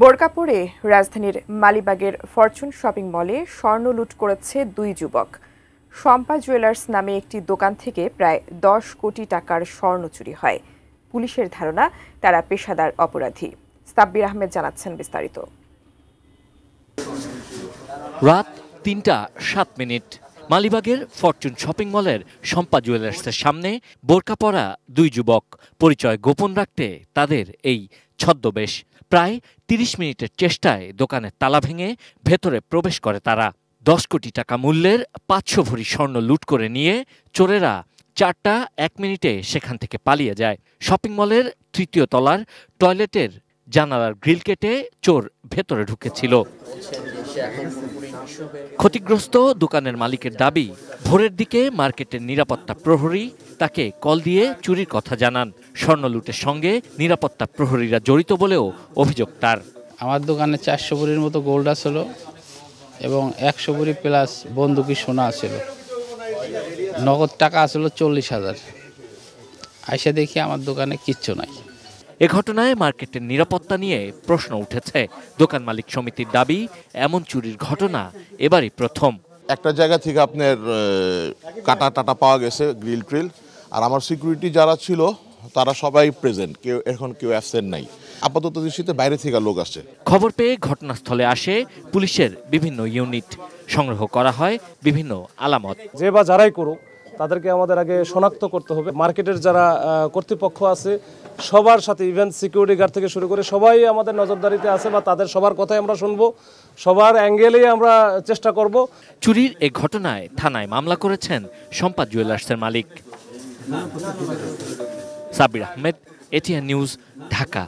বোরকা পরে রাজধানীর মালিবাগের ফরচুন শপিং মলে স্বর্ণ লুট করেছে দুই যুবক। শম্পা জুয়েলার্স নামে একটি দোকান থেকে প্রায় 10 কোটি টাকার স্বর্ণ চুরি হয়। পুলিশের ধারণা তারা পেশাদার অপরাধী। সাব্বির আহমেদ জানাচ্ছেন বিস্তারিত। রাত ৩টা ৭ মিনিট মালিবাগের ফরচুন শপিং মলের শম্পা জুয়েলার্সের সামনে বোরকা পরা দুই যুবক। পরিচয় গোপন রাখতে তাদের এই ছদ্মবেশ। প্রায় ৩০ মিনিটের চেষ্টায় দোকানের তালা ভেঙে ভেতরে প্রবেশ করে তারা। 10 কোটি টাকা মূল্যের 500 ভরি স্বর্ণ লুট করে নিয়ে চোরেরা 1 মিনিটে সেখান থেকে পালিয়ে যায়। শপিং মলের 3য় তলার টয়লেটের জানালার গ্রিল কেটে চোর ভেতরে ঢুকেছিল। ক্ষতিগ্রস্ত দোকানের মালিকের দাবি, ভোরের দিকে মার্কেটের নিরাপত্তা প্রহরী তাকে কল দিয়ে চুরির কথা জানান। স্বর্ণ লুটের সঙ্গে নিরাপত্তা প্রহরীরা জড়িত বলেও অভিযোগ তার। আমার দোকানে 400 ভরির মতো গোল্ড ছিল এবং 100 ভরি প্লাস বন্দুকি সোনা ছিল। নগদ টাকা ছিল 40,000। আইসা দেখি আমার দোকানে কিচ্ছু নাই। এ ঘটনায় মার্কেটের নিরাপত্তা নিয়ে প্রশ্ন উঠেছে। দোকান মালিক সমিতির দাবি, এমন চুরির ঘটনা এবারই প্রথম। একটা জায়গা থেকে আপনার কাটা টাটা পাওয়া গেছে, গ্রিল ট্রিল। আর আমার সিকিউরিটি যারা ছিল তারা সবাই প্রেজেন্ট, কেউ অ্যাবসেন্ট নাই। আপাতত দৃষ্টিতে বাইরে থেকে লোক আসছে। খবর পেয়ে ঘটনাস্থলে আসে পুলিশের বিভিন্ন ইউনিট। সংগ্রহ করা হয় বিভিন্ন আলামত। যে বা যারাই করুক তাদেরকে আমাদের আগে শনাক্ত করতে হবে। মার্কেটের যারা কর্তৃপক্ষ আছে সবার সাথে, ইভেন সিকিউরিটি গার্ড থেকে শুরু করে সবাই আমাদের নজরদারিতে আছে বা তাদের সবার কথাই আমরা শুনবো, সবার অ্যাঙ্গেলেই আমরা চেষ্টা করব। চুরির এ ঘটনায় থানায় মামলা করেছেন শম্পা জুয়েলার্সের মালিক। Sabbir Ahmed, ATN News, Dhaka.